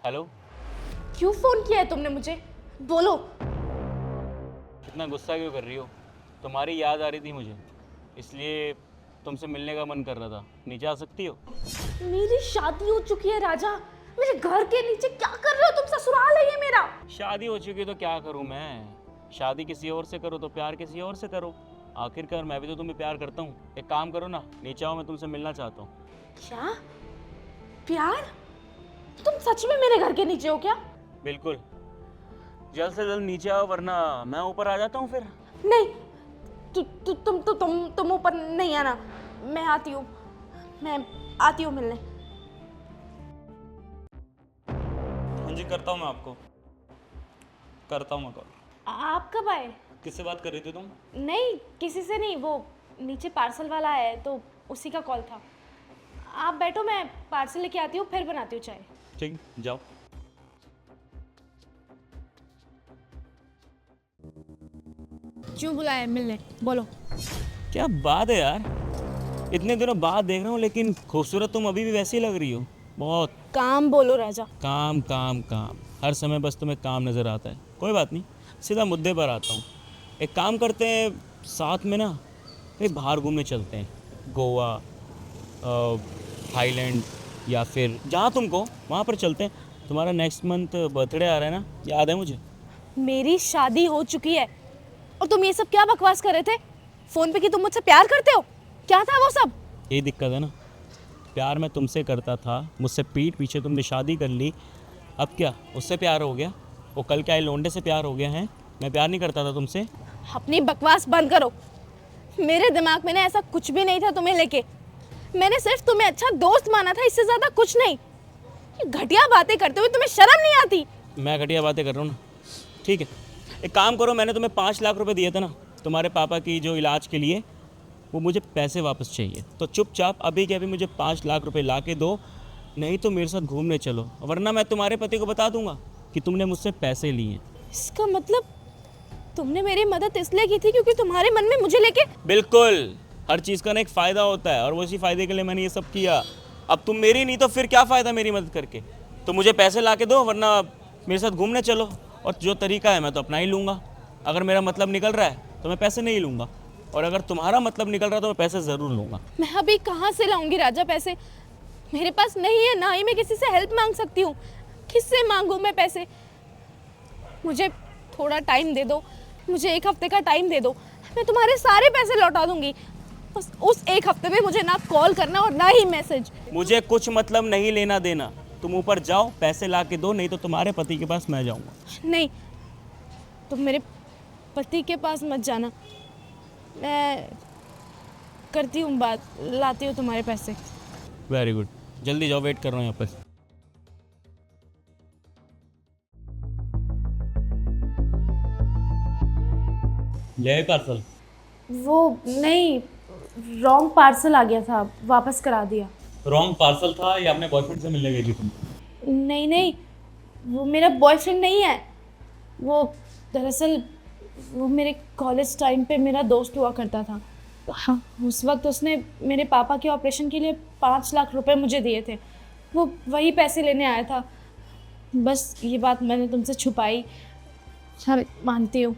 Hello. क्यों phone किया है तुमने मुझे? बोलो। इतना गुस्सा क्यों कर रही हो? तुम्हारी याद आ रही थी मुझे, इसलिए तुमसे मिलने का मन कर रहा था। नीचे आ सकती हो? मेरी शादी हो चुकी है राजा। मेरे घर के नीचे क्या कर रहे हो तुम? ससुराल है ये मेरा। शादी हो चुकी है तो क्या करूं मैं? शादी किसी और से करो तो प्यार किसी और से करो। आखिरकार मैं भी तो तुम्हें प्यार करता हूँ। एक काम करो ना, नीचे आओ, मैं तुमसे मिलना चाहता हूँ। क्या? प्यार? तुम सच में मेरे घर के नीचे हो क्या? बिल्कुल, जल्द से जल्द नीचे आओ वरना मैं ऊपर आ जाता हूँ फिर। नहीं, तुम ऊपर नहीं आना। मैं आती हूँ, मैं आती हूँ मिलने। हाँ जी, करता हूँ मैं आपको, करता हूँ मैं कॉल। आप कब आए? किससे बात कर रही थी तुम? नहीं, किसी से नहीं। वो नीचे पार्सल वाला है तो उसी का कॉल था। आप बैठो, मैं पार्सल लेके आती हूँ, फिर बनाती हूँ चाय। ठीक, जाओ। क्यों बुलाया है मिलने? बोलो। क्या बात है यार, इतने दिनों बाद देख रहा हूँ, लेकिन खूबसूरत तुम अभी भी वैसी लग रही हो। बहुत। काम बोलो राजा। काम काम काम, हर समय बस तुम्हें काम नज़र आता है। कोई बात नहीं, सीधा मुद्दे पर आता हूँ। एक काम करते हैं, साथ में ना कहीं बाहर घूमने चलते हैं। गोवा, थाईलैंड, या फिर जहाँ तुम कहो वहाँ पर चलते हैं। तुम्हारा नेक्स्ट मंथ बर्थडे आ रहा है ना, याद है मुझे। मेरी शादी हो चुकी है और तुम ये सब क्या बकवास कर रहे थे फोन पे कि तुम मुझसे प्यार करते हो? क्या था वो सब? यही दिक्कत है ना, प्यार मैं तुमसे करता था, मुझसे पीठ पीछे तुमने शादी कर ली। अब क्या उससे प्यार हो गया? वो कल के आए लौंडे से प्यार हो गया है? मैं प्यार नहीं करता था तुमसे? अपनी बकवास बंद करो। मेरे दिमाग में ना ऐसा कुछ भी नहीं था तुम्हें लेके। मैंने सिर्फ तुम्हें अच्छा दोस्त माना था, इससे ज्यादा कुछ नहीं। ये घटिया बातें करते हुए तुम्हें शर्म नहीं आती? मैं घटिया बातें कर रहा हूँ ना? ठीक है, एक काम करो, मैंने तुम्हें 5 लाख रुपए दिए थे ना तुम्हारे पापा की जो इलाज के लिए, वो मुझे पैसे वापस चाहिए। तो चुपचाप अभी के अभी मुझे 5 लाख रुपए ला के दो, नहीं तो मेरे साथ घूमने चलो, वरना मैं तुम्हारे पति को बता दूंगा कि तुमने मुझसे पैसे लिए। इसका मतलब तुमने मेरी मदद इसलिए की थी क्योंकि तुम्हारे मन में मुझे लेके। बिल्कुल, हर चीज़ का ना एक फ़ायदा होता है, और वो इसी फ़ायदे के लिए मैंने ये सब किया। अब तुम मेरी नहीं तो फिर क्या फ़ायदा मेरी मदद करके? तो मुझे पैसे ला के दो, वरना मेरे साथ घूमने चलो। और जो तरीका है मैं तो अपना ही लूँगा। अगर मेरा मतलब निकल रहा है तो मैं पैसे नहीं लूँगा, और अगर तुम्हारा मतलब निकल रहा है तो मैं पैसे ज़रूर लूँगा। मैं अभी कहाँ से लाऊंगी राजा पैसे? मेरे पास नहीं है, ना ही मैं किसी से हेल्प मांग सकती हूँ। किससे मांगू मैं पैसे? मुझे थोड़ा टाइम दे दो, मुझे 1 हफ्ते का टाइम दे दो, मैं तुम्हारे सारे पैसे लौटा दूंगी। बस उस 1 हफ्ते में मुझे ना कॉल करना और ना ही मैसेज। मुझे कुछ मतलब नहीं लेना देना। तुम ऊपर जाओ, पैसे ला के दो, नहीं तो तुम्हारे पति के पास मैं जाऊँगा। नहीं, तुम मेरे पति के पास मत जाना। मैं करती हूँ बात, लाती हूँ तुम्हारे पैसे। वेरी गुड, जल्दी जाओ, वेट कर रहा हूँ यहाँ पर। ले आई पार्सल? वो नहीं, रॉन्ग पार्सल आ गया था, वापस करा दिया। रॉन्ग पार्सल था या अपने बॉयफ्रेंड से मिलने गई थी तुम? नहीं नहीं, वो मेरा बॉयफ्रेंड नहीं है। वो दरअसल वो मेरे कॉलेज टाइम पे मेरा दोस्त हुआ करता था। हाँ, उस वक्त उसने मेरे पापा के ऑपरेशन के लिए 5 लाख रुपए मुझे दिए थे। वो वही पैसे लेने आया था। बस ये बात मैंने तुमसे छुपाई। हाँ, मानती हूँ,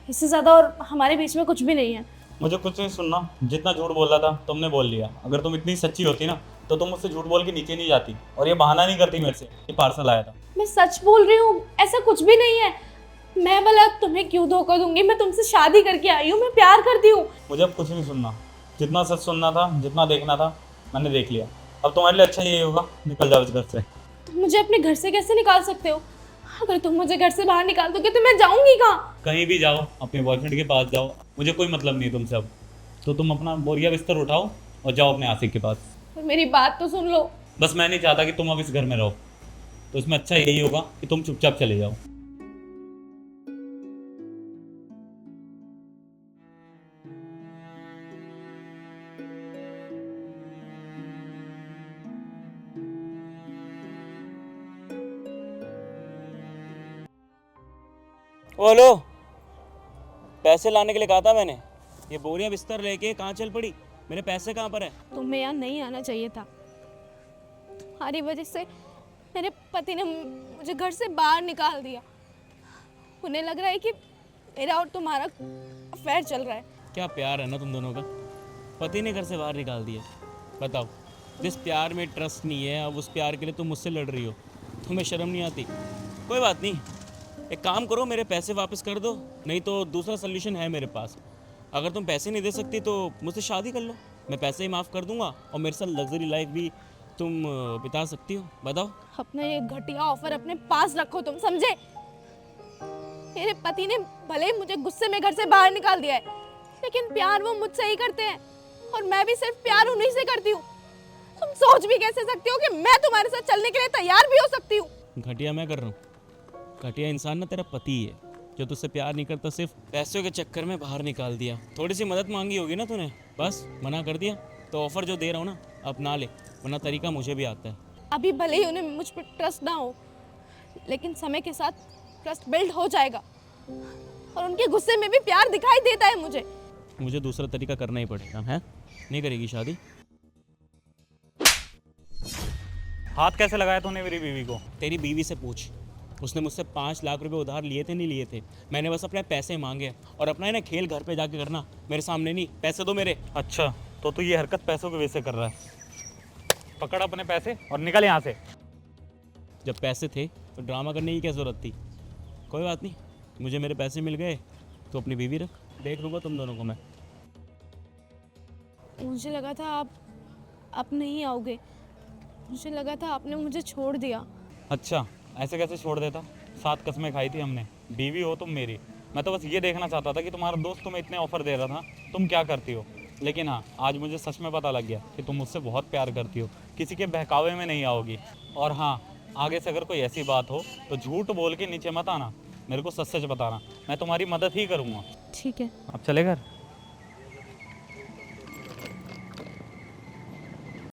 इससे ज़्यादा और हमारे बीच में कुछ भी नहीं है। मुझे कुछ नहीं सुनना, जितना झूठ बोला था तुमने बोल लिया। अगर तुम इतनी सच्ची होती ना तो तुम मुझसे झूठ बोल के नीचे नहीं जाती और ये बहाना नहीं करती मेरे से कि पार्सल आया था। मैं सच बोल रही हूँ, ऐसा कुछ भी नहीं है। मैं भला तुम्हें क्यों धोखा दूंगी? मैं तुमसे शादी करके आई हूँ, मैं प्यार करती हूँ। मुझे अब कुछ नहीं सुनना। जितना सच सुनना था, जितना देखना था, मैंने देख लिया। अब तुम्हारे लिए अच्छा यही होगा, निकल जाओ इस घर से। तुम मुझे अपने घर से कैसे निकाल सकते हो? अगर तुम मुझे घर से बाहर निकाल दोगे तो मैं जाऊंगी कहाँ? कहीं भी जाओ, अपने बॉयफ्रेंड के पास जाओ, मुझे कोई मतलब नहीं तुमसे अब। तो तुम अपना बोरिया बिस्तर उठाओ और जाओ अपने आशिक के पास। और मेरी बात तो सुन लो। बस मैं नहीं चाहता कि तुम अब इस घर में रहो, तो इसमें अच्छा यही होगा कि तुम चुपचाप चले जाओ। ओ हेलो, पैसे लाने के लिए कहा था मैंने। ये बोरियां बिस्तर लेके कहाँ चल पड़ी? मेरे पैसे कहाँ पर है? तुम्हें यहाँ नहीं आना चाहिए था। तुम्हारी वजह से मेरे पति ने मुझे घर से बाहर निकाल दिया। उन्हें लग रहा है कि मेरा और तुम्हारा अफेयर चल रहा है। क्या प्यार है ना तुम दोनों का, पति ने घर से बाहर निकाल दिया। बताओ, जिस प्यार में ट्रस्ट नहीं है, अब उस प्यार के लिए तुम मुझसे लड़ रही हो, तुम्हें शर्म नहीं आती? कोई बात नहीं, एक काम करो, मेरे पैसे वापस कर दो, नहीं तो दूसरा सोल्यूशन है मेरे पास। अगर तुम पैसे नहीं दे सकती तो मुझसे शादी कर लो, मैं पैसे ही माफ़ कर दूंगा और मेरे साथ लग्जरी लाइफ भी तुम बिता सकती हो। बताओ। अपना ये घटिया ऑफर अपने पास रखो, तुम समझे? मेरे पति ने भले ही मुझे गुस्से में घर से बाहर निकाल दिया है, लेकिन प्यार वो मुझसे ही करते हैं और मैं भी सिर्फ प्यार उन्हीं से करती हूँ। तुम सोच भी कैसे सकती हो कि मैं तुम्हारे साथ चलने के लिए तैयार भी हो सकती हूँ? घटिया मैं कर रहा हूँ? घटिया इंसान ना तेरा पति है, जो तुझसे प्यार नहीं करता, सिर्फ पैसों के चक्कर में बाहर निकाल दिया। थोड़ी सी मदद मांगी होगी ना तूने, बस मना कर दिया। तो ऑफर जो दे रहा हूँ ना, अपना ले, वरना तरीका मुझे भी आता है। अभी भले ही उन्हें मुझ पर ट्रस्ट ना हो, लेकिन समय के साथ ट्रस्ट बिल्ड हो जाएगा और उनके गुस्से में भी प्यार दिखाई देता है मुझे। मुझे दूसरा तरीका करना ही पड़ेगा। है, नहीं करेगी शादी? हाथ कैसे लगाया तूने मेरी बीवी को? तेरी बीवी से पूछ, उसने मुझसे 5 लाख रुपए उधार लिए थे, नहीं लिए थे। मैंने बस अपने पैसे मांगे, और अपना है ना खेल घर पे जाके करना, मेरे सामने नहीं। पैसे दो मेरे। अच्छा, तो तू ये हरकत पैसों की वजह से कर रहा है। पकड़ अपने पैसे और निकल यहाँ से। जब पैसे थे तो ड्रामा करने की क्या ज़रूरत थी? कोई बात नहीं, मुझे मेरे पैसे मिल गए तो अपनी बीवी रख, देख लूँगा तुम दोनों को मैं। मुझे लगा था आप नहीं आओगे, मुझे लगा था आपने मुझे छोड़ दिया। अच्छा, ऐसे कैसे छोड़ देता? 7 कसमें खाई थी हमने, बीवी हो तुम मेरी। मैं तो बस ये देखना चाहता था कि तुम्हारा दोस्त तुम्हें इतने ऑफर दे रहा था, तुम क्या करती हो। लेकिन हाँ, आज मुझे सच में पता लग गया कि तुम मुझसे बहुत प्यार करती हो, किसी के बहकावे में नहीं आओगी। और हाँ, आगे से अगर कोई ऐसी बात हो तो झूठ बोल के नीचे मत आना, मेरे को सच सच बताना, मैं तुम्हारी मदद ही करूँगा। ठीक है। अब चले घर।